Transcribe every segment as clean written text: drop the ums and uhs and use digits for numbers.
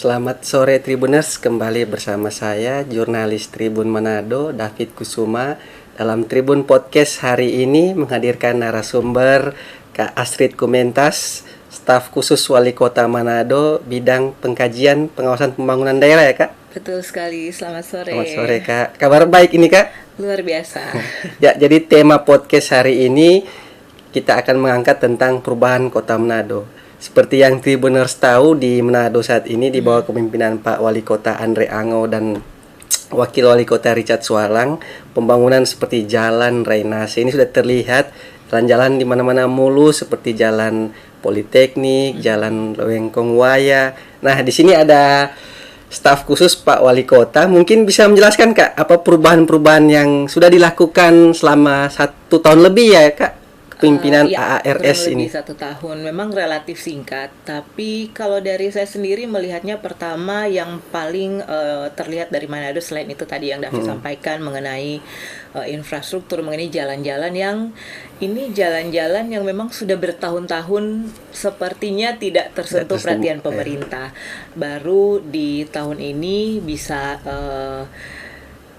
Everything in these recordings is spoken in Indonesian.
Selamat sore Tribuners, kembali bersama saya jurnalis Tribun Manado David Kusuma dalam Tribun Podcast hari ini menghadirkan narasumber Kak Astrid Kumentas, staf khusus Wali Kota Manado bidang pengkajian pengawasan pembangunan daerah ya Kak? Betul sekali, selamat sore. Selamat sore Kak, kabar baik ini Kak? Luar biasa. Ya, jadi tema podcast hari ini kita akan mengangkat tentang perubahan Kota Manado. Seperti yang Tribuners tahu, di Manado saat ini di bawah kepemimpinan Pak Wali Kota Andre Ango dan Wakil Wali Kota Richard Sualang, pembangunan seperti jalan, drainase ini sudah terlihat. Jalan-jalan di mana-mana mulus seperti jalan Politeknik, jalan Lewengkong Waya. Nah, di sini ada staf khusus Pak Wali Kota. Mungkin bisa menjelaskan Kak, apa perubahan-perubahan yang sudah dilakukan selama 1 tahun lebih ya Kak? Pimpinan AARS ini. Kurang lebih 1 tahun, memang relatif singkat. Tapi kalau dari saya sendiri melihatnya, pertama yang paling terlihat dari Manado selain itu tadi yang David sampaikan mengenai infrastruktur, mengenai jalan-jalan yang memang sudah bertahun-tahun sepertinya tidak tersentuh perhatian pemerintah. Baru di tahun ini bisa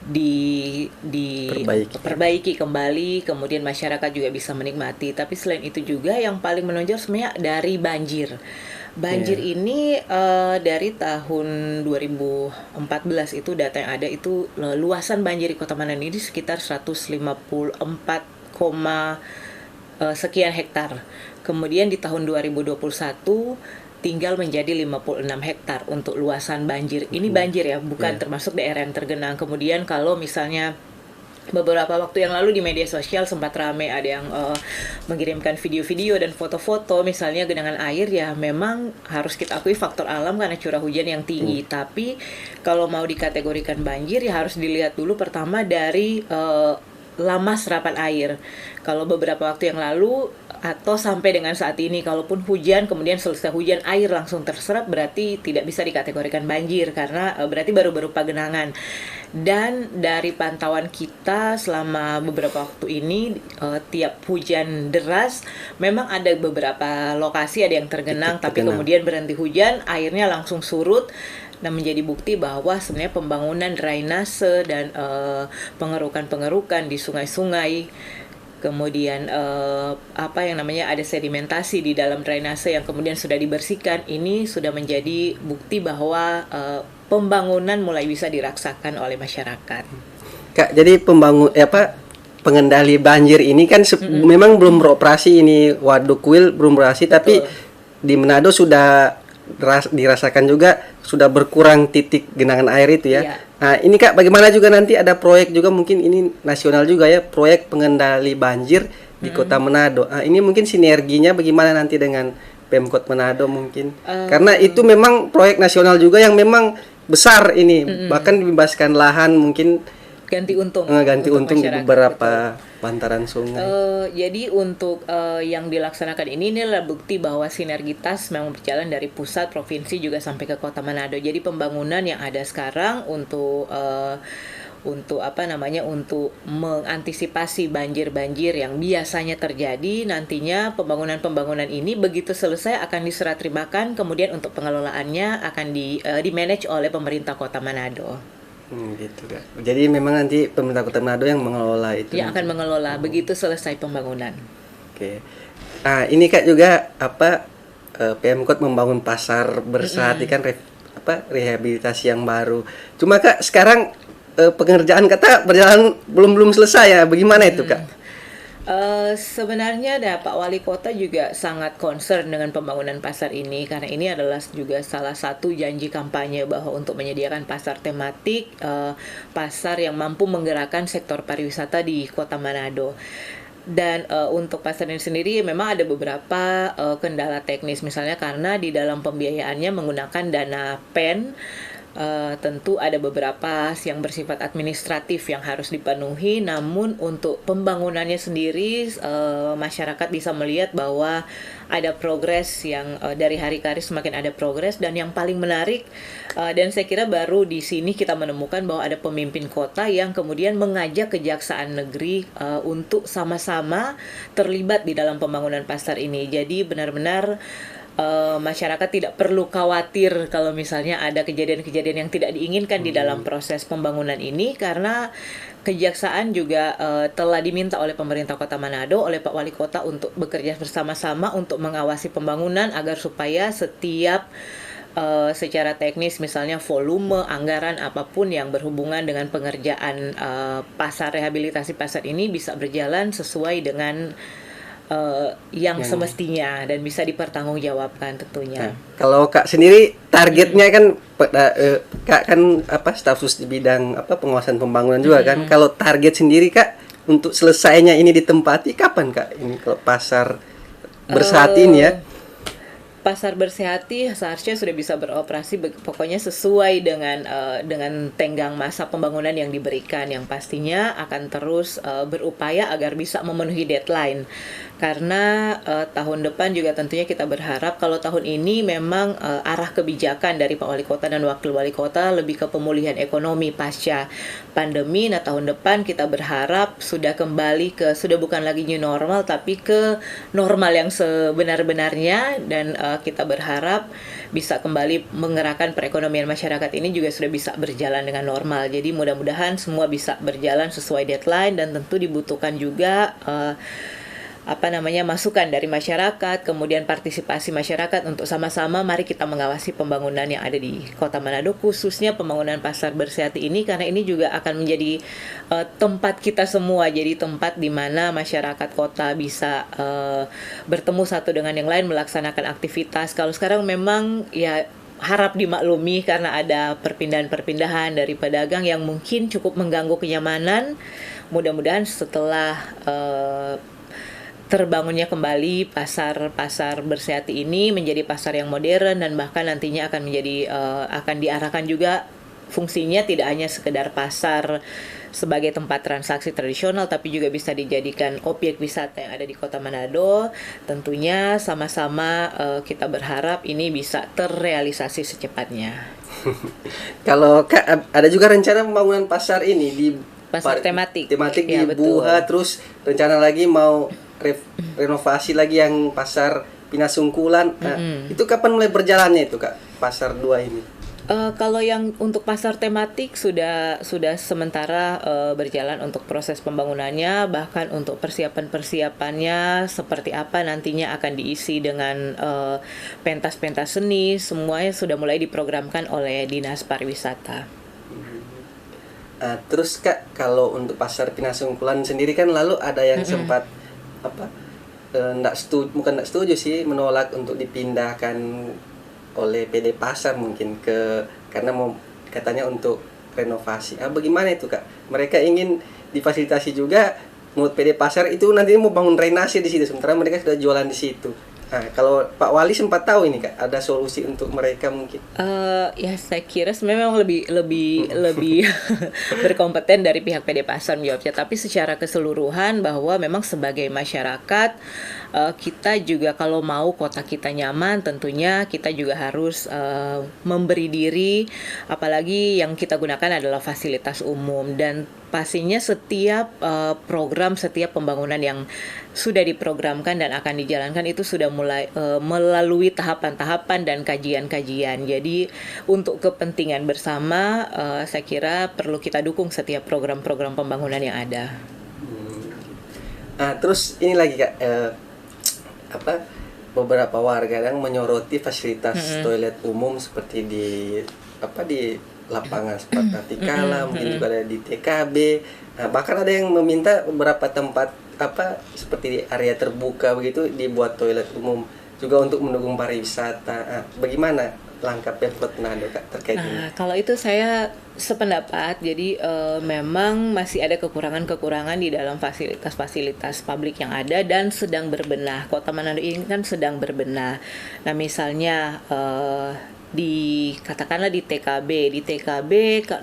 diperbaiki kembali, kemudian masyarakat juga bisa menikmati. Tapi selain itu juga yang paling menonjol sebenarnya dari banjir. Banjir ini dari tahun 2014 itu data yang ada itu luasan banjir di Kota Manado ini sekitar 154, sekian hektar. Kemudian di tahun 2021 tinggal menjadi 56 hektar untuk luasan banjir. Ini banjir ya, bukan termasuk daerah yang tergenang. Kemudian kalau misalnya beberapa waktu yang lalu di media sosial sempat ramai ada yang mengirimkan video-video dan foto-foto misalnya genangan air, ya memang harus kita akui faktor alam karena curah hujan yang tinggi. Tapi kalau mau dikategorikan banjir ya harus dilihat dulu pertama dari lama serapan air. Kalau beberapa waktu yang lalu atau sampai dengan saat ini, kalaupun hujan kemudian selesai hujan air langsung terserap, berarti tidak bisa dikategorikan banjir karena berarti baru berupa genangan. Dan dari pantauan kita selama beberapa waktu ini, tiap hujan deras memang ada beberapa lokasi ada yang tergenang, tapi kemudian berhenti hujan, airnya langsung surut. Dan menjadi bukti bahwa sebenarnya pembangunan drainase dan pengerukan di sungai-sungai, kemudian ada sedimentasi di dalam drainase yang kemudian sudah dibersihkan, ini sudah menjadi bukti bahwa pembangunan mulai bisa dirasakan oleh masyarakat. Kak, jadi pengendali banjir ini kan memang belum beroperasi, ini Waduk Kuil belum beroperasi, tapi di Manado sudah dirasakan juga sudah berkurang titik genangan air itu ya. Iya. Nah, ini Kak, bagaimana juga nanti ada proyek juga, mungkin ini nasional juga ya, proyek pengendali banjir di Kota Manado. Nah, ini mungkin sinerginya bagaimana nanti dengan Pemkot Manado mungkin. Karena itu memang proyek nasional juga yang memang besar ini, bahkan dibebaskan lahan, mungkin ganti untung di beberapa bantaran sungai. Jadi untuk yang dilaksanakan ini adalah bukti bahwa sinergitas memang berjalan dari pusat, provinsi juga sampai ke Kota Manado. Jadi pembangunan yang ada sekarang untuk mengantisipasi banjir-banjir yang biasanya terjadi, nantinya pembangunan ini begitu selesai akan diserah terimakan, kemudian untuk pengelolaannya akan di-manage oleh pemerintah Kota Manado. Gitu Kak. Jadi memang nanti pemerintah Kota Manado yang mengelola itu. Yang akan mengelola begitu selesai pembangunan. Oke. Nah, ini Kak juga Pemkot membangun pasar bersat, kan rehabilitasi yang baru. Cuma Kak, sekarang pengerjaan kata berjalan belum selesai ya. Bagaimana itu Kak? Sebenarnya Pak Wali Kota juga sangat concern dengan pembangunan pasar ini, karena ini adalah juga salah satu janji kampanye bahwa untuk menyediakan pasar tematik, pasar yang mampu menggerakkan sektor pariwisata di Kota Manado. Dan untuk pasar ini sendiri memang ada beberapa kendala teknis, misalnya karena di dalam pembiayaannya menggunakan dana PEN. Tentu ada beberapa yang bersifat administratif yang harus dipenuhi, namun untuk pembangunannya sendiri masyarakat bisa melihat bahwa ada progres yang dari hari ke hari semakin ada progres. Dan yang paling menarik dan saya kira baru di sini kita menemukan bahwa ada pemimpin kota yang kemudian mengajak Kejaksaan Negeri untuk sama-sama terlibat di dalam pembangunan pasar ini. Jadi benar-benar masyarakat tidak perlu khawatir kalau misalnya ada kejadian-kejadian yang tidak diinginkan di dalam proses pembangunan ini, karena Kejaksaan juga telah diminta oleh pemerintah Kota Manado, oleh Pak Wali Kota untuk bekerja bersama-sama untuk mengawasi pembangunan agar supaya setiap secara teknis, misalnya volume, anggaran, apapun yang berhubungan dengan pengerjaan pasar, rehabilitasi pasar ini bisa berjalan sesuai dengan yang semestinya dan bisa dipertanggungjawabkan tentunya. Nah, kalau Kak sendiri targetnya kan Kak kan staf sus di bidang penguasaan pembangunan juga kan. Kalau target sendiri Kak untuk selesainya ini ditempati kapan Kak? Ini kalau pasar Bersehati ini ya. Pasar Bersehati seharusnya sudah bisa beroperasi pokoknya sesuai dengan tenggang masa pembangunan yang diberikan, yang pastinya akan terus berupaya agar bisa memenuhi deadline. Karena tahun depan juga tentunya kita berharap, kalau tahun ini memang arah kebijakan dari Pak Wali Kota dan Wakil Wali Kota lebih ke pemulihan ekonomi pasca pandemi. Nah, tahun depan kita berharap sudah kembali sudah bukan lagi new normal tapi ke normal yang sebenar-benarnya, dan kita berharap bisa kembali menggerakkan perekonomian masyarakat ini juga sudah bisa berjalan dengan normal. Jadi mudah-mudahan semua bisa berjalan sesuai deadline, dan tentu dibutuhkan juga masukan dari masyarakat, kemudian partisipasi masyarakat untuk sama-sama mari kita mengawasi pembangunan yang ada di Kota Manado, khususnya pembangunan Pasar Bersehati ini, karena ini juga akan menjadi tempat kita semua, jadi tempat di mana masyarakat kota bisa bertemu satu dengan yang lain, melaksanakan aktivitas. Kalau sekarang memang ya harap dimaklumi karena ada perpindahan-perpindahan dari pedagang yang mungkin cukup mengganggu kenyamanan. Mudah-mudahan setelah terbangunnya kembali pasar Bersehati ini menjadi pasar yang modern, dan bahkan nantinya akan diarahkan juga fungsinya tidak hanya sekedar pasar sebagai tempat transaksi tradisional, tapi juga bisa dijadikan objek wisata yang ada di Kota Manado. Tentunya sama-sama kita berharap ini bisa terrealisasi secepatnya. Kalau Kak ada juga rencana pembangunan pasar ini di pasar tematik ya, di Buha, terus rencana lagi mau renovasi lagi yang pasar Pinasungkulan. Nah, itu kapan mulai berjalannya itu Kak, pasar 2 ini? Kalau yang untuk pasar tematik sudah sementara berjalan untuk proses pembangunannya, bahkan untuk persiapannya seperti apa nantinya akan diisi dengan pentas-pentas seni, semuanya sudah mulai diprogramkan oleh Dinas Pariwisata. Terus Kak, kalau untuk pasar Pinasungkulan sendiri kan lalu ada yang sempat nggak setuju sih, menolak untuk dipindahkan oleh PD Pasar mungkin karena mau katanya untuk renovasi. Bagaimana itu Kak? Mereka ingin difasilitasi juga, menurut PD Pasar itu nanti mau bangun drainase di situ, sementara mereka sudah jualan di situ. Nah, kalau Pak Wali sempat tahu ini Kak, ada solusi untuk mereka mungkin? Ya saya kira memang lebih berkompeten dari pihak PD Pasar menjawabnya. Tapi secara keseluruhan bahwa memang sebagai masyarakat kita juga kalau mau kota kita nyaman, tentunya kita juga harus memberi diri, apalagi yang kita gunakan adalah fasilitas umum, dan pastinya setiap program, setiap pembangunan yang sudah diprogramkan dan akan dijalankan itu sudah mulai melalui tahapan-tahapan dan kajian-kajian. Jadi untuk kepentingan bersama, saya kira perlu kita dukung setiap program-program pembangunan yang ada. Terus ini lagi Kak, beberapa warga yang menyoroti fasilitas toilet umum seperti di lapangan seperti Tikala, mungkin juga ada di TKB. Bahkan ada yang meminta beberapa tempat seperti di area terbuka begitu dibuat toilet umum juga untuk mendukung pariwisata. Bagaimana langkah Pemkot Manado Kak terkait ini? Kalau itu saya sependapat. Jadi memang masih ada kekurangan-kekurangan di dalam fasilitas-fasilitas publik yang ada dan sedang berbenah. Kota Manado ini kan sedang berbenah. Nah, misalnya katakanlah di TKB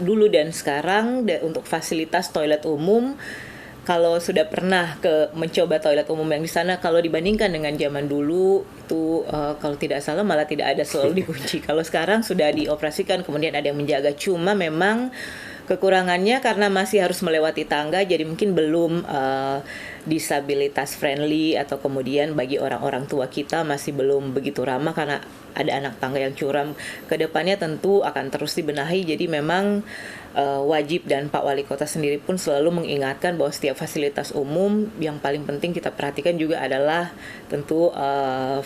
dulu dan sekarang untuk fasilitas toilet umum, kalau sudah pernah mencoba toilet umum yang di sana, kalau dibandingkan dengan zaman dulu itu kalau tidak salah malah tidak ada, selalu dikunci. Kalau sekarang sudah dioperasikan, kemudian ada yang menjaga. Cuma memang Kekurangannya karena masih harus melewati tangga, jadi mungkin belum disabilitas friendly, atau kemudian bagi orang-orang tua kita masih belum begitu ramah karena ada anak tangga yang curam. Kedepannya tentu akan terus dibenahi, jadi memang wajib, dan Pak Wali Kota sendiri pun selalu mengingatkan bahwa setiap fasilitas umum yang paling penting kita perhatikan juga adalah tentu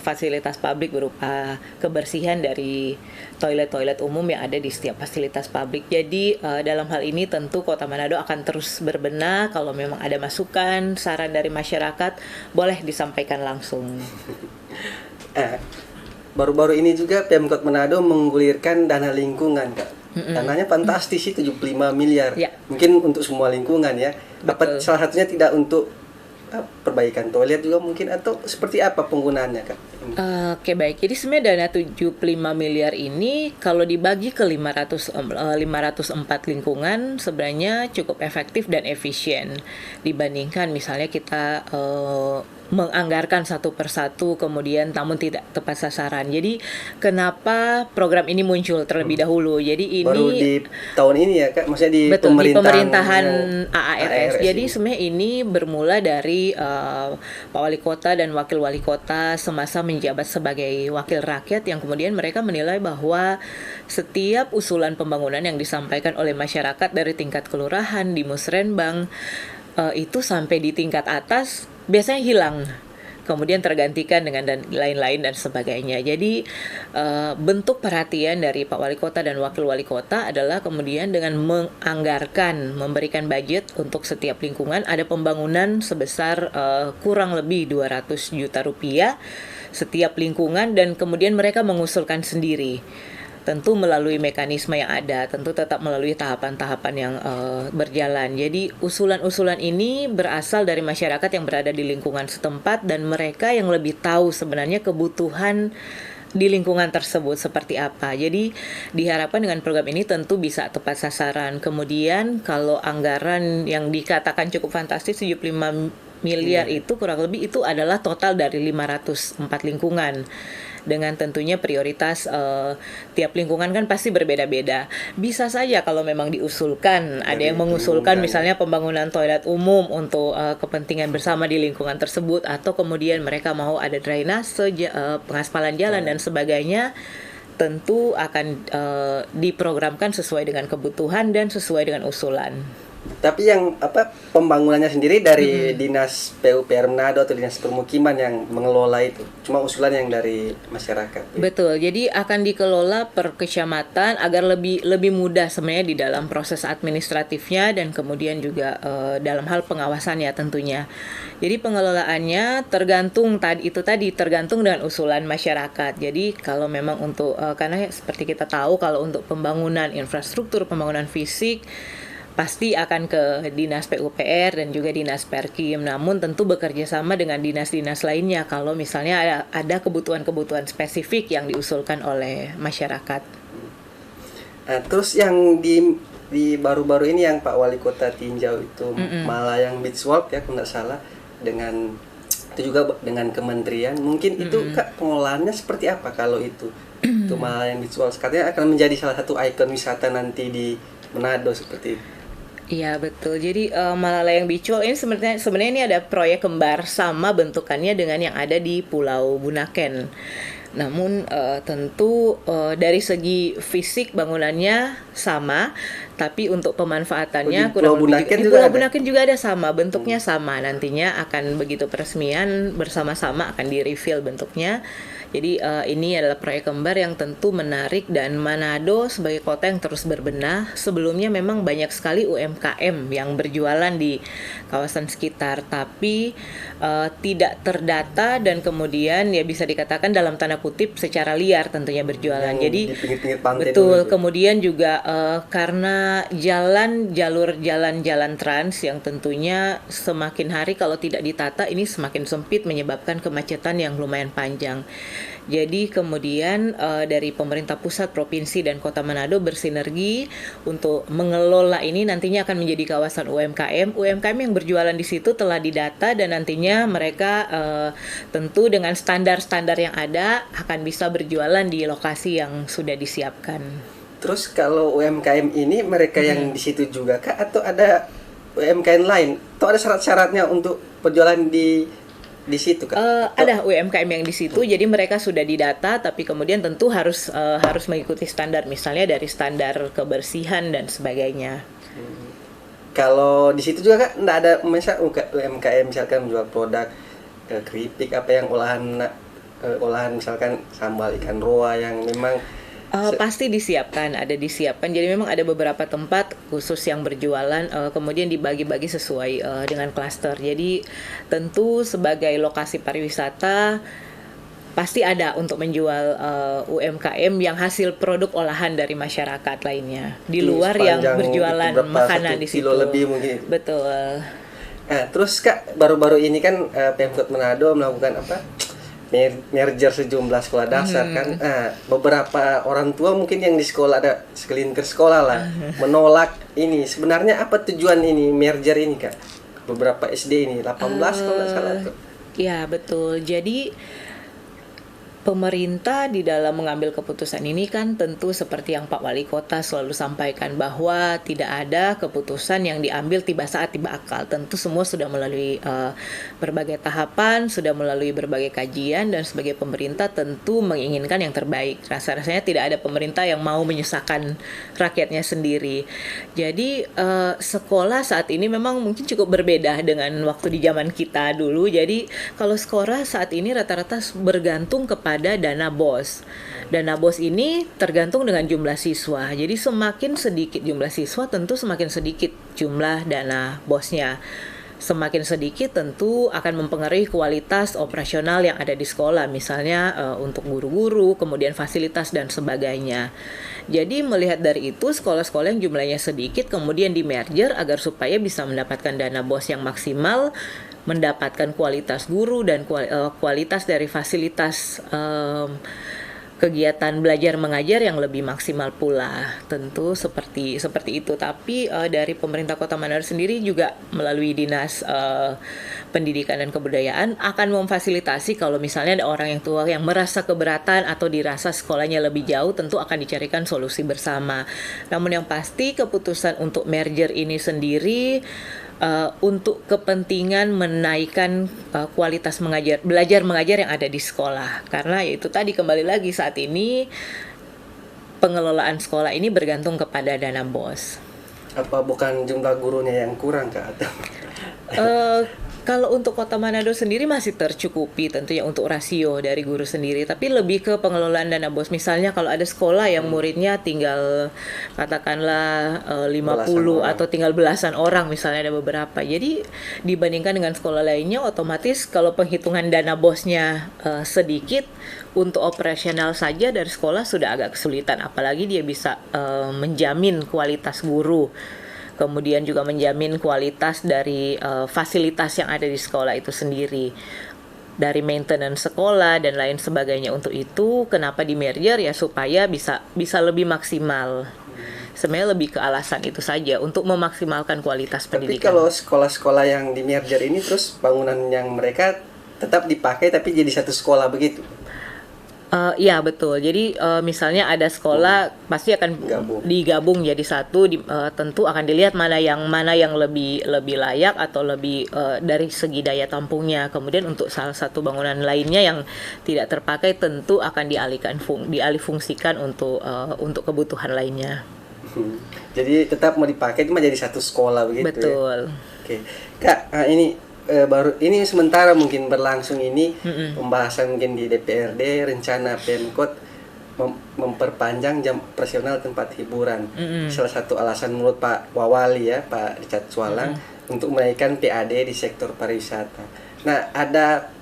fasilitas publik berupa kebersihan dari toilet-toilet umum yang ada di setiap fasilitas publik. Jadi dalam hal ini tentu Kota Manado akan terus berbenah. Kalau memang ada masukan, saran dari masyarakat, boleh disampaikan langsung. Baru-baru ini juga Pemkot Manado menggulirkan dana lingkungan, Kak. Dananya fantastis sih, 75 miliar. Ya. Mungkin untuk semua lingkungan ya. Apa Betul. salah satunya tidak untuk perbaikan toilet juga mungkin, atau seperti apa penggunaannya, Kak? Oke, baik. Jadi sebenarnya dana 75 miliar ini kalau dibagi ke 504 lingkungan sebenarnya cukup efektif dan efisien dibandingkan misalnya kita menganggarkan satu persatu kemudian namun tidak tepat sasaran. Jadi kenapa program ini muncul terlebih dahulu? Jadi ini Baru di tahun ini ya, Kak? Maksudnya di betul, di pemerintahan AARS AARS. Jadi ini. sebenarnya ini bermula dari Pak Wali Kota dan Wakil Wali Kota semasa menjabat sebagai wakil rakyat, yang kemudian mereka menilai bahwa setiap usulan pembangunan yang disampaikan oleh masyarakat dari tingkat kelurahan di Musrenbang itu sampai di tingkat atas biasanya hilang, kemudian tergantikan dengan dan lain-lain dan sebagainya. Jadi bentuk perhatian dari Pak Wali Kota dan Wakil Wali Kota adalah kemudian dengan menganggarkan, memberikan budget untuk setiap lingkungan, ada pembangunan sebesar kurang lebih 200 juta rupiah setiap lingkungan, dan kemudian mereka mengusulkan sendiri. Tentu melalui mekanisme yang ada, tentu tetap melalui tahapan-tahapan yang berjalan. Jadi usulan-usulan ini berasal dari masyarakat yang berada di lingkungan setempat, dan mereka yang lebih tahu sebenarnya kebutuhan di lingkungan tersebut seperti apa. Jadi diharapkan dengan program ini tentu bisa tepat sasaran. Kemudian kalau anggaran yang dikatakan cukup fantastis 75 miliar itu kurang lebih itu adalah total dari 504 lingkungan. Dengan tentunya prioritas tiap lingkungan kan pasti berbeda-beda. Bisa saja kalau memang diusulkan, ada yang mengusulkan misalnya pembangunan toilet umum untuk kepentingan bersama di lingkungan tersebut, atau kemudian mereka mau ada drainase, pengaspalan jalan dan sebagainya, tentu akan diprogramkan sesuai dengan kebutuhan dan sesuai dengan usulan. Tapi yang pembangunannya sendiri dari Dinas PUPR Manado atau Dinas Permukiman yang mengelola itu, cuma usulan yang dari masyarakat. Betul, jadi akan dikelola per kecamatan agar lebih mudah sebenarnya di dalam proses administratifnya, dan kemudian juga dalam hal pengawasannya tentunya. Jadi pengelolaannya tergantung dengan usulan masyarakat. Jadi kalau memang untuk karena seperti kita tahu kalau untuk pembangunan infrastruktur, pembangunan fisik pasti akan ke Dinas PUPR dan juga Dinas Perkim. Namun tentu bekerja sama dengan dinas-dinas lainnya kalau misalnya ada kebutuhan-kebutuhan spesifik yang diusulkan oleh masyarakat. Nah, terus yang di baru-baru ini yang Pak Wali Kota tinjau itu Malayang Beach Walk ya, kalau nggak salah, dengan itu juga dengan kementerian. Mungkin itu Kak, pengelolaannya seperti apa kalau itu Malayang Beach Walk katanya akan menjadi salah satu ikon wisata nanti di Manado seperti itu. Iya betul. Jadi Malayang Beach Walk ini sebenarnya ini ada proyek kembar sama bentukannya dengan yang ada di Pulau Bunaken. Namun tentu dari segi fisik bangunannya sama, tapi untuk pemanfaatannya kurang lebih di Pulau Bunaken juga ada sama, bentuknya sama. Nantinya akan begitu peresmian bersama-sama akan di-reveal bentuknya. Jadi ini adalah proyek kembar yang tentu menarik, dan Manado sebagai kota yang terus berbenah. Sebelumnya memang banyak sekali UMKM yang berjualan di kawasan sekitar, tapi tidak terdata dan kemudian ya bisa dikatakan dalam tanda kutip secara liar tentunya berjualan. Jadi di pinggir-pinggir pantai betul. Dulu. Kemudian juga karena jalur jalan trans yang tentunya semakin hari kalau tidak ditata ini semakin sempit, menyebabkan kemacetan yang lumayan panjang. Jadi kemudian dari pemerintah pusat, provinsi, dan kota Manado bersinergi untuk mengelola ini. Nantinya akan menjadi kawasan UMKM. UMKM yang berjualan di situ telah didata, dan nantinya mereka tentu dengan standar-standar yang ada akan bisa berjualan di lokasi yang sudah disiapkan. Terus kalau UMKM ini mereka yang di situ juga kah atau ada UMKM lain? Atau ada syarat-syaratnya untuk penjualan di situ kak? Ada UMKM yang di situ, jadi mereka sudah didata, tapi kemudian tentu harus mengikuti standar, misalnya dari standar kebersihan dan sebagainya. Kalau di situ juga kak, nggak ada UMKM misalkan menjual produk keripik apa yang olahan misalkan sambal ikan roa yang memang pasti disiapkan. Jadi memang ada beberapa tempat khusus yang berjualan, kemudian dibagi-bagi sesuai dengan klaster. Jadi tentu sebagai lokasi pariwisata pasti ada untuk menjual UMKM yang hasil produk olahan dari masyarakat lainnya. Di luar yang berjualan makanan di situ. Kilo lebih mungkin. Betul. Nah, terus kak baru-baru ini kan Pemkot Manado melakukan merger sejumlah sekolah dasar kan. Nah, beberapa orang tua mungkin yang di sekolah ada segelintir sekolah lah menolak ini. Sebenarnya apa tujuan ini merger ini kak? Beberapa SD ini 18 kalau nggak salah tuh. Ya betul. Jadi pemerintah di dalam mengambil keputusan ini kan tentu seperti yang Pak Wali Kota selalu sampaikan, bahwa tidak ada keputusan yang diambil tiba saat tiba akal. Tentu semua sudah melalui berbagai tahapan, sudah melalui berbagai kajian, dan sebagai pemerintah tentu menginginkan yang terbaik. Rasa-rasanya tidak ada pemerintah yang mau menyusahkan rakyatnya sendiri. Jadi sekolah saat ini memang mungkin cukup berbeda dengan waktu di zaman kita dulu. Jadi kalau sekolah saat ini rata-rata bergantung kepada dana BOS. Dana BOS ini tergantung dengan jumlah siswa. Jadi semakin sedikit jumlah siswa, tentu semakin sedikit jumlah dana BOS-nya. Semakin sedikit tentu akan mempengaruhi kualitas operasional yang ada di sekolah, misalnya untuk guru-guru, kemudian fasilitas dan sebagainya. Jadi melihat dari itu, sekolah-sekolah yang jumlahnya sedikit kemudian di merger agar supaya bisa mendapatkan dana BOS yang maksimal, mendapatkan kualitas guru dan kualitas dari fasilitas kegiatan belajar mengajar yang lebih maksimal pula. Tentu seperti itu. Tapi dari pemerintah Kota Manado sendiri juga melalui Dinas Pendidikan dan Kebudayaan akan memfasilitasi kalau misalnya ada orang yang tua yang merasa keberatan atau dirasa sekolahnya lebih jauh, tentu akan dicarikan solusi bersama. Namun yang pasti keputusan untuk merger ini sendiri untuk kepentingan menaikkan kualitas belajar mengajar yang ada di sekolah. Karena itu tadi, kembali lagi, saat ini pengelolaan sekolah ini bergantung kepada dana BOS. Apa bukan jumlah gurunya yang kurang kak? Kalau untuk Kota Manado sendiri masih tercukupi tentunya untuk rasio dari guru sendiri, tapi lebih ke pengelolaan dana BOS. Misalnya kalau ada sekolah yang muridnya tinggal katakanlah 50 atau tinggal belasan orang, misalnya ada beberapa. Jadi dibandingkan dengan sekolah lainnya, otomatis kalau penghitungan dana BOS-nya sedikit, untuk operasional saja dari sekolah sudah agak kesulitan, apalagi dia bisa menjamin kualitas guru. Kemudian juga menjamin kualitas dari fasilitas yang ada di sekolah itu sendiri, dari maintenance sekolah dan lain sebagainya. Untuk itu kenapa di merger, ya supaya bisa lebih maksimal. Sebenarnya lebih ke alasan itu saja, untuk memaksimalkan kualitas pendidikan. Tapi kalau sekolah-sekolah yang di merger ini terus bangunan yang mereka tetap dipakai tapi jadi satu sekolah begitu? Ya betul. Jadi misalnya ada sekolah pasti akan digabung jadi satu. Tentu akan dilihat mana yang lebih layak atau lebih dari segi daya tampungnya. Kemudian untuk salah satu bangunan lainnya yang tidak terpakai tentu akan dialihfungsikan untuk kebutuhan lainnya. Jadi tetap mau dipakai cuma jadi satu sekolah begitu. Betul. Ya? Oke, Kak, ini baru ini sementara mungkin berlangsung ini pembahasan mungkin di DPRD rencana Pemkot memperpanjang jam operasional tempat hiburan. Salah satu alasan menurut Pak Wawali ya, Pak Richard Sualang, untuk menaikkan PAD di sektor pariwisata. Nah, ada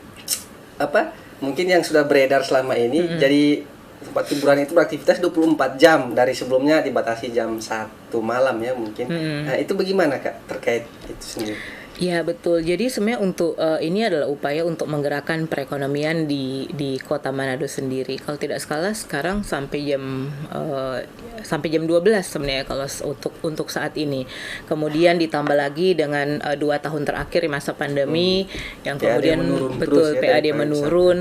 mungkin yang sudah beredar selama ini, jadi tempat hiburan itu beraktivitas 24 jam, dari sebelumnya dibatasi jam 1 malam ya mungkin. Nah, itu bagaimana Kak terkait itu sendiri? Ya betul. Jadi sebenarnya untuk ini adalah upaya untuk menggerakkan perekonomian di Kota Manado sendiri. Kalau tidak salah sekarang sampai jam 12 sebenarnya kalau untuk saat ini. Kemudian ditambah lagi dengan 2 tahun terakhir di masa pandemi yang PAD kemudian menurun betul terus ya PAD dari pariwisata. menurun.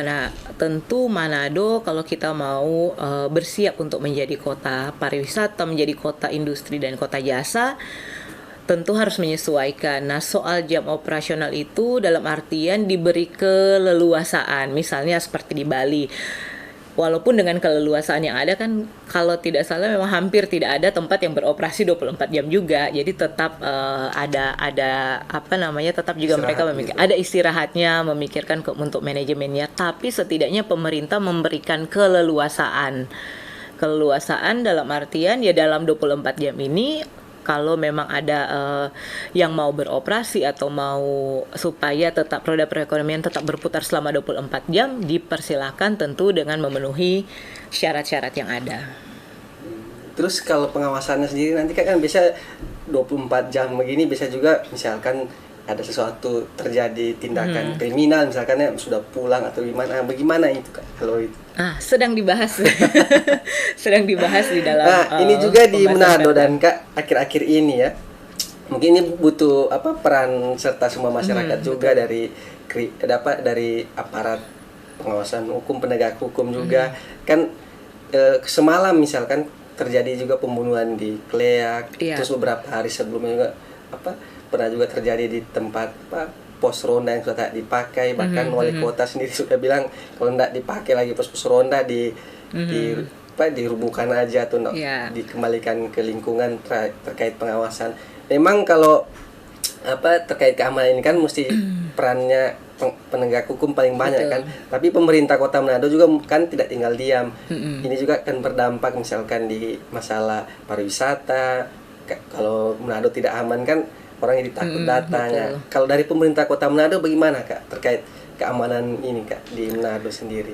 Nah, tentu Manado kalau kita mau bersiap untuk menjadi kota pariwisata, menjadi kota industri dan kota jasa, tentu harus menyesuaikan. Nah, soal jam operasional itu dalam artian diberi keleluasaan. Misalnya seperti di Bali. Walaupun dengan keleluasaan yang ada kan kalau tidak salah memang hampir tidak ada tempat yang beroperasi 24 jam juga. Jadi tetap ada apa namanya tetap juga mereka Istirahat ada istirahatnya, memikirkan untuk manajemennya, tapi setidaknya pemerintah memberikan keleluasaan. Keleluasaan dalam artian ya dalam 24 jam ini kalau memang ada yang mau beroperasi atau mau supaya tetap roda perekonomian tetap berputar selama 24 jam, dipersilakan tentu dengan memenuhi syarat-syarat yang ada. Terus kalau pengawasannya sendiri nanti kan biasa 24 jam begini, bisa juga misalkan ada sesuatu terjadi tindakan kriminal misalkan ya sudah pulang atau bagaimana itu Kak kalau itu? Sedang dibahas. Sedang dibahas di dalam ini juga di Manado dan dan Kak akhir-akhir ini ya. Mungkin ini butuh peran serta semua masyarakat juga dari aparat pengawasan hukum, penegak hukum juga. Kan semalam misalkan terjadi juga pembunuhan di Kleak, terus beberapa hari sebelumnya juga pernah juga terjadi di tempat pos ronda yang sudah tak dipakai, bahkan wali kota sendiri sudah bilang kalau tidak dipakai lagi pos ronda dirubuhkan aja tuh dikembalikan ke lingkungan terkait pengawasan. Memang kalau terkait keamanan ini kan mesti perannya penegak hukum paling banyak kan, tapi pemerintah Kota Manado juga kan tidak tinggal diam. Ini juga akan berdampak misalkan di masalah pariwisata. Kalau Manado tidak aman kan orang jadi takut datanya. Kalau dari pemerintah Kota Manado bagaimana Kak terkait keamanan ini Kak di Manado sendiri?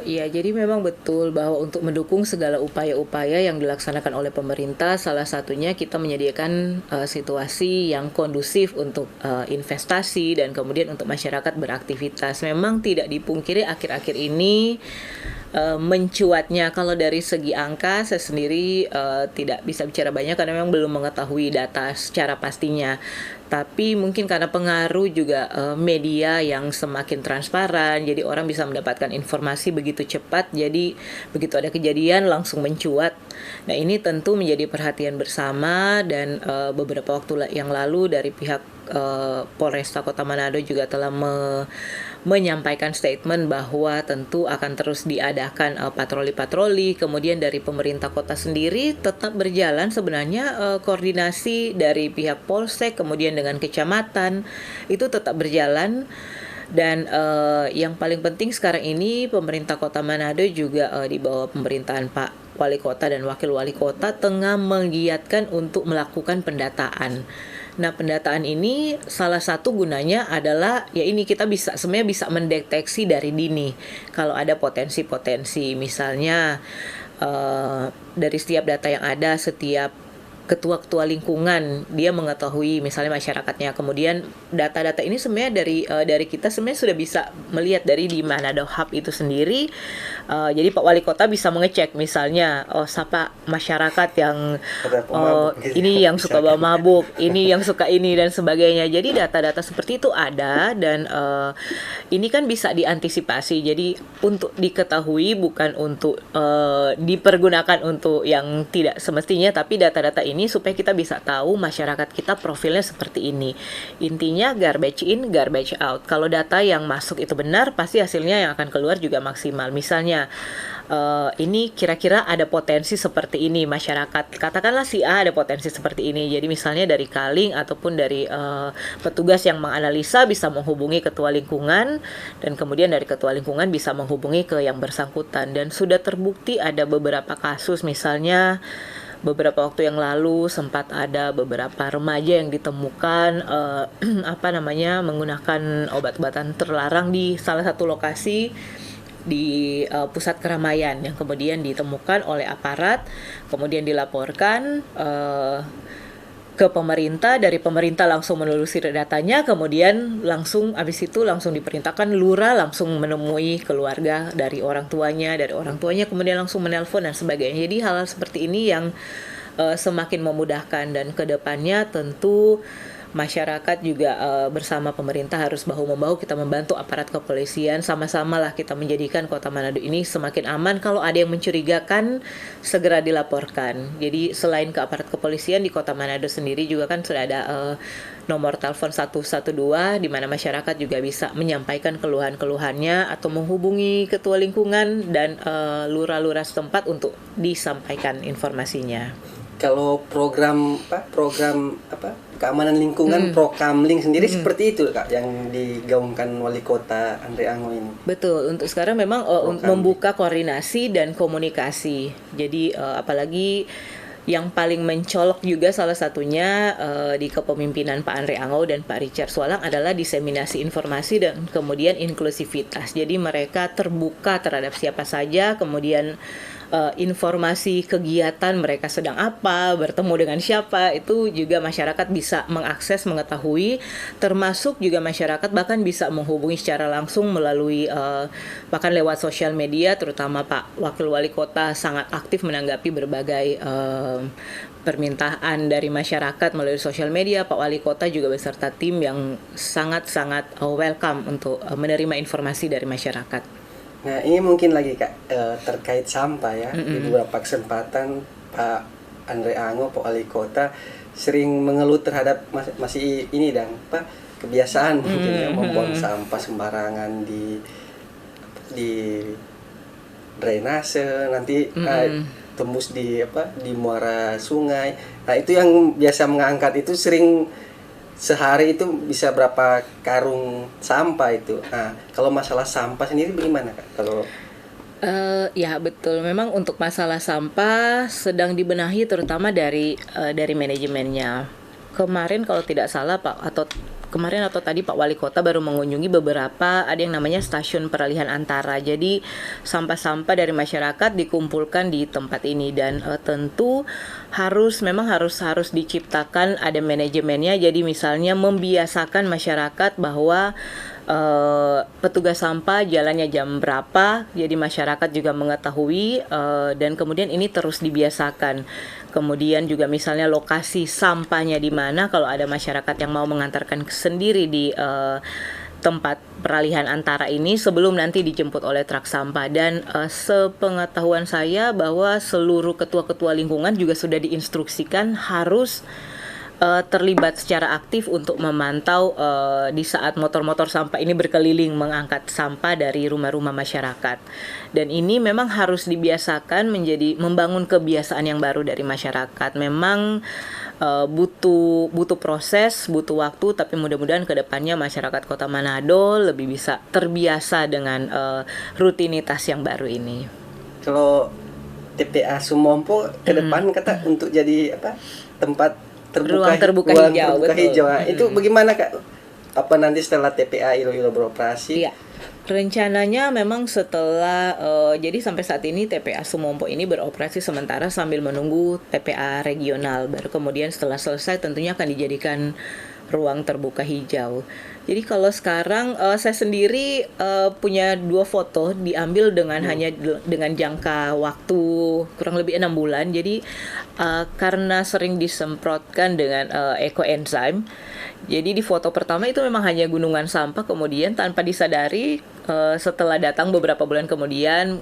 Iya, jadi memang betul bahwa untuk mendukung segala upaya-upaya yang dilaksanakan oleh pemerintah, salah satunya kita menyediakan situasi yang kondusif untuk investasi dan kemudian untuk masyarakat beraktivitas. Memang tidak dipungkiri akhir-akhir ini mencuatnya kalau dari segi angka saya sendiri tidak bisa bicara banyak karena memang belum mengetahui data secara pastinya, tapi mungkin karena pengaruh juga media yang semakin transparan, jadi orang bisa mendapatkan informasi begitu cepat, jadi begitu ada kejadian langsung mencuat. Nah, ini tentu menjadi perhatian bersama dan beberapa waktu yang lalu dari pihak Polresta Kota Manado juga telah menyampaikan statement bahwa tentu akan terus diadakan patroli-patroli. Kemudian dari pemerintah kota sendiri tetap berjalan sebenarnya koordinasi dari pihak Polsek kemudian dengan kecamatan itu tetap berjalan. Dan yang paling penting sekarang ini pemerintah Kota Manado juga di bawah pemerintahan Pak Wali Kota dan Wakil Wali Kota tengah menggiatkan untuk melakukan pendataan. Nah, pendataan ini salah satu gunanya adalah ya ini kita sebenarnya bisa mendeteksi dari dini kalau ada potensi-potensi, misalnya dari setiap data yang ada, setiap ketua-ketua lingkungan dia mengetahui misalnya masyarakatnya. Kemudian data-data ini sebenarnya dari kita sebenarnya sudah bisa melihat dari di Manado Hub itu sendiri. Jadi Pak Wali Kota bisa mengecek misalnya siapa masyarakat yang ini yang suka bawa mabuk, ini yang suka ini dan sebagainya. Jadi data-data seperti itu ada dan ini kan bisa diantisipasi. Jadi untuk diketahui bukan untuk dipergunakan untuk yang tidak semestinya, tapi data-data ini supaya kita bisa tahu masyarakat kita profilnya seperti ini. Intinya garbage in, garbage out. Kalau data yang masuk itu benar, pasti hasilnya yang akan keluar juga maksimal. Misalnya ini kira-kira ada potensi seperti ini masyarakat. Katakanlah si A ada potensi seperti ini. Jadi misalnya dari Kaling ataupun dari petugas yang menganalisa bisa menghubungi ketua lingkungan dan kemudian dari ketua lingkungan bisa menghubungi ke yang bersangkutan. Dan sudah terbukti ada beberapa kasus, misalnya beberapa waktu yang lalu sempat ada beberapa remaja yang ditemukan menggunakan obat-obatan terlarang di salah satu lokasi di pusat keramaian yang kemudian ditemukan oleh aparat, kemudian dilaporkan ke pemerintah, dari pemerintah langsung menelusuri datanya, kemudian langsung habis itu langsung diperintahkan lurah langsung menemui keluarga dari orang tuanya kemudian langsung menelpon dan sebagainya. Jadi hal-hal seperti ini yang semakin memudahkan, dan kedepannya tentu masyarakat juga bersama pemerintah harus bahu-membahu, kita membantu aparat kepolisian, sama-sama lah kita menjadikan Kota Manado ini semakin aman. Kalau ada yang mencurigakan segera dilaporkan. Jadi selain ke aparat kepolisian, di Kota Manado sendiri juga kan sudah ada nomor telepon 112 di mana masyarakat juga bisa menyampaikan keluhan-keluhannya atau menghubungi ketua lingkungan dan lurah-lurah setempat untuk disampaikan informasinya. Kalau program keamanan lingkungan Prokamling sendiri seperti itu Kak yang digaungkan Wali Kota Andre Ango ini. Betul, untuk sekarang memang membuka koordinasi dan komunikasi. Jadi apalagi yang paling mencolok juga salah satunya di kepemimpinan Pak Andre Ango dan Pak Richard Swalang adalah diseminasi informasi dan kemudian inklusivitas. Jadi mereka terbuka terhadap siapa saja, kemudian informasi kegiatan mereka sedang apa, bertemu dengan siapa, itu juga masyarakat bisa mengakses, mengetahui, termasuk juga masyarakat bahkan bisa menghubungi secara langsung melalui bahkan lewat sosial media, terutama Pak Wakil Wali Kota sangat aktif menanggapi berbagai permintaan dari masyarakat melalui sosial media. Pak Wali Kota juga beserta tim yang sangat-sangat welcome untuk menerima informasi dari masyarakat. Nah ini mungkin lagi Kak terkait sampah ya. Di beberapa kesempatan Pak Andre Ango, Pak Wali Kota sering mengeluh terhadap masih ini dan kebiasaan mungkin ya membuang sampah sembarangan di drainase, nanti tembus di muara sungai. Nah itu yang biasa mengangkat itu sering sehari itu bisa berapa karung sampah itu. Nah, kalau masalah sampah sendiri bagaimana Kak? Kalau ya betul, memang untuk masalah sampah sedang dibenahi terutama dari manajemennya. Kemarin kalau tidak salah kemarin atau tadi Pak Wali Kota baru mengunjungi beberapa, ada yang namanya stasiun peralihan antara. Jadi sampah-sampah dari masyarakat dikumpulkan di tempat ini, dan tentu harus diciptakan ada manajemennya. Jadi misalnya membiasakan masyarakat bahwa petugas sampah jalannya jam berapa, jadi masyarakat juga mengetahui, dan kemudian ini terus dibiasakan. Kemudian juga misalnya lokasi sampahnya di mana, kalau ada masyarakat yang mau mengantarkan sendiri di tempat peralihan antara ini sebelum nanti dijemput oleh truk sampah. Dan sepengetahuan saya bahwa seluruh ketua-ketua lingkungan juga sudah diinstruksikan harus terlibat secara aktif untuk memantau di saat motor-motor sampah ini berkeliling mengangkat sampah dari rumah-rumah masyarakat. Dan ini memang harus dibiasakan, membangun kebiasaan yang baru dari masyarakat. Memang butuh proses, butuh waktu, tapi mudah-mudahan kedepannya masyarakat Kota Manado lebih bisa terbiasa dengan rutinitas yang baru ini. Kalau TPA Sumompo ke depan kata untuk jadi tempat ruang terbuka hijau. Itu bagaimana Kak? Apa nanti setelah TPA Iloilo beroperasi? Iya. Rencananya memang setelah jadi sampai saat ini TPA Sumompo ini beroperasi sementara sambil menunggu TPA regional, baru kemudian setelah selesai tentunya akan dijadikan ruang terbuka hijau. Jadi kalau sekarang saya sendiri punya 2 foto diambil hanya dengan jangka waktu kurang lebih 6 bulan. Jadi karena sering disemprotkan dengan ekoenzim, jadi di foto pertama itu memang hanya gunungan sampah, kemudian tanpa disadari setelah datang beberapa bulan kemudian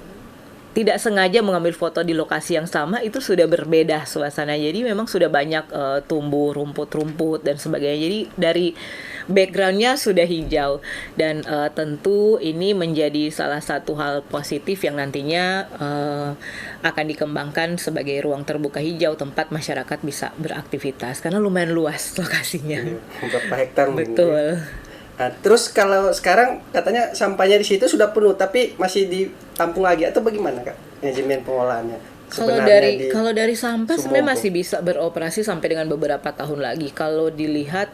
tidak sengaja mengambil foto di lokasi yang sama, itu sudah berbeda suasana. Jadi memang sudah banyak tumbuh rumput-rumput dan sebagainya. Jadi dari backgroundnya sudah hijau, dan tentu ini menjadi salah satu hal positif yang nantinya akan dikembangkan sebagai ruang terbuka hijau tempat masyarakat bisa beraktivitas karena lumayan luas lokasinya. Berapa hektar? Betul. Nah, terus kalau sekarang katanya sampahnya di situ sudah penuh, tapi masih ditampung lagi atau bagaimana Kak manajemen pengolahannya? Kalau dari sampah sebenarnya masih bisa beroperasi sampai dengan beberapa tahun lagi. Kalau dilihat,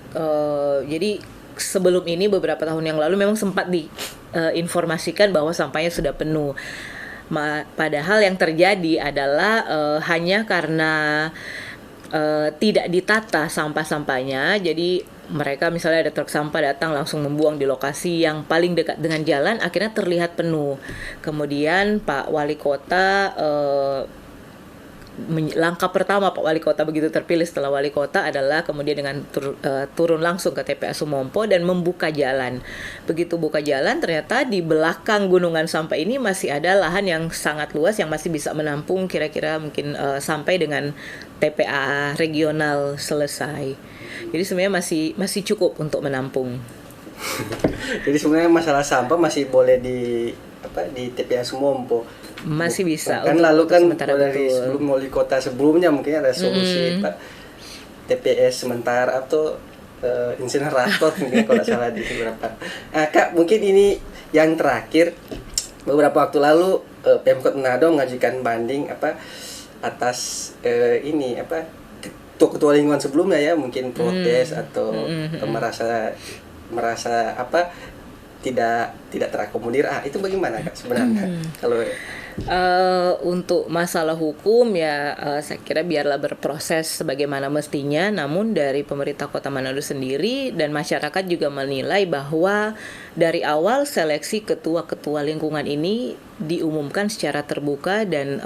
jadi sebelum ini beberapa tahun yang lalu memang sempat diinformasikan bahwa sampahnya sudah penuh. Padahal yang terjadi adalah hanya karena tidak ditata sampah-sampahnya. Jadi mereka misalnya ada truk sampah datang langsung membuang di lokasi yang paling dekat dengan jalan, akhirnya terlihat penuh. Kemudian Pak Wali Kota, langkah pertama Pak Wali Kota begitu terpilih setelah Wali Kota adalah kemudian dengan turun langsung ke TPA Sumompo dan membuka jalan. Begitu buka jalan, ternyata di belakang gunungan sampah ini masih ada lahan yang sangat luas yang masih bisa menampung kira-kira mungkin sampai dengan TPA regional selesai. Jadi sebenarnya masih cukup untuk menampung. Jadi sebenarnya masalah sampah masih boleh di TPA Sumompo. Masih bisa. Kan lalu kan dari sebelum wali kota sebelumnya mungkin ada solusi Pak TPS sementara atau insinerator mungkin kalau tidak salah di beberapa. Kak, mungkin ini yang terakhir, beberapa waktu lalu Pemkot Manado mengajukan banding atas ketua lingkungan sebelumnya ya, mungkin protes atau merasa tidak terakomodir. Itu bagaimana Kak sebenarnya? Kalau untuk masalah hukum ya saya kira biarlah berproses sebagaimana mestinya. Namun dari pemerintah Kota Manado sendiri dan masyarakat juga menilai bahwa dari awal seleksi ketua-ketua lingkungan ini diumumkan secara terbuka dan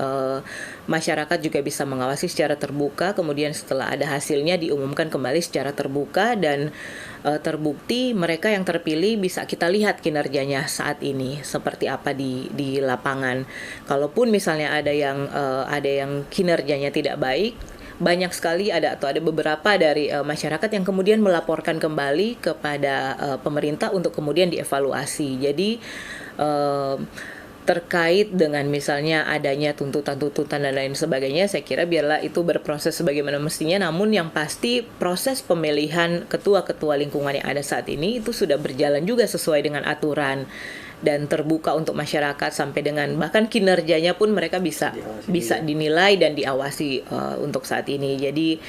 masyarakat juga bisa mengawasi secara terbuka. Kemudian setelah ada hasilnya diumumkan kembali secara terbuka dan terbukti mereka yang terpilih bisa kita lihat kinerjanya saat ini seperti apa di lapangan. Kalaupun misalnya ada yang kinerjanya tidak baik, banyak sekali ada beberapa dari masyarakat yang kemudian melaporkan kembali kepada pemerintah untuk kemudian dievaluasi. Jadi terkait dengan misalnya adanya tuntutan-tuntutan dan lain sebagainya, saya kira biarlah itu berproses sebagaimana mestinya. Namun yang pasti proses pemilihan ketua-ketua lingkungan yang ada saat ini itu sudah berjalan juga sesuai dengan aturan dan terbuka untuk masyarakat, sampai dengan bahkan kinerjanya pun mereka bisa dinilai dan diawasi untuk saat ini. Jadi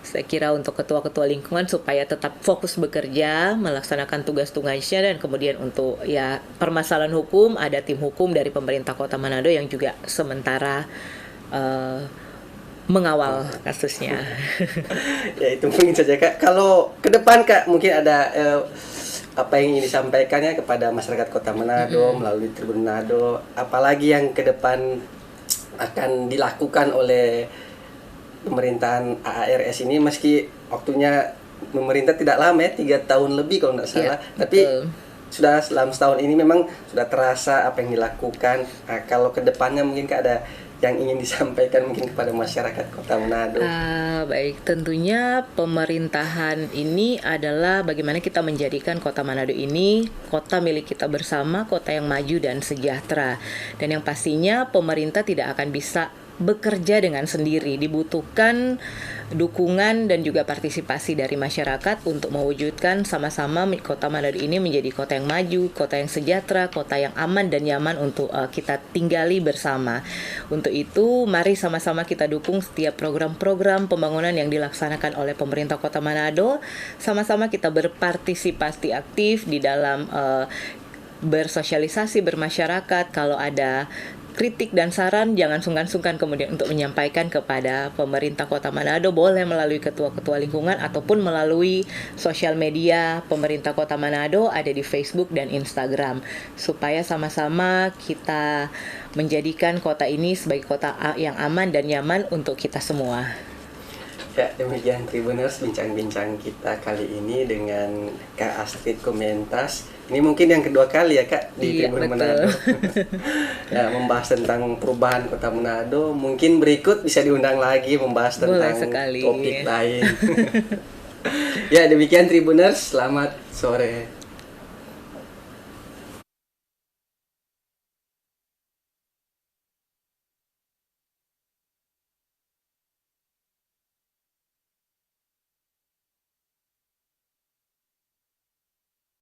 saya kira untuk ketua-ketua lingkungan supaya tetap fokus bekerja melaksanakan tugas-tugasnya, dan kemudian untuk ya permasalahan hukum ada tim hukum dari pemerintah Kota Manado yang juga sementara mengawal kasusnya. Ya itu mungkin saja Kak. Kalau ke depan Kak mungkin ada apa yang ingin disampaikannya kepada masyarakat Kota Manado melalui Tribun Manado, apalagi yang ke depan akan dilakukan oleh pemerintahan AARS ini, meski waktunya pemerintah tidak lama ya, 3 tahun lebih kalau tidak salah, tapi sudah dalam setahun ini memang sudah terasa apa yang dilakukan. Kalau kedepannya mungkin ada yang ingin disampaikan mungkin kepada masyarakat Kota Manado. Baik, tentunya pemerintahan ini adalah bagaimana kita menjadikan Kota Manado ini kota milik kita bersama, kota yang maju dan sejahtera. Dan yang pastinya pemerintah tidak akan bisa bekerja dengan sendiri, dibutuhkan dukungan dan juga partisipasi dari masyarakat untuk mewujudkan sama-sama Kota Manado ini menjadi kota yang maju, kota yang sejahtera, kota yang aman dan nyaman untuk kita tinggali bersama. Untuk itu, mari sama-sama kita dukung setiap program-program pembangunan yang dilaksanakan oleh pemerintah Kota Manado. Sama-sama kita berpartisipasi aktif di dalam bersosialisasi bermasyarakat. Kalau ada kritik dan saran, jangan sungkan-sungkan kemudian untuk menyampaikan kepada pemerintah Kota Manado, boleh melalui ketua-ketua lingkungan ataupun melalui sosial media pemerintah Kota Manado, ada di Facebook dan Instagram, supaya sama-sama kita menjadikan kota ini sebagai kota yang aman dan nyaman untuk kita semua. Ya, demikian Tribuners bincang-bincang kita kali ini dengan Kak Astrid Komentas. Ini mungkin yang kedua kali ya Kak di Tribun Manado. Ya, membahas tentang perubahan Kota Manado. Mungkin berikut bisa diundang lagi membahas tentang topik lain. Ya, demikian Tribuners, selamat sore.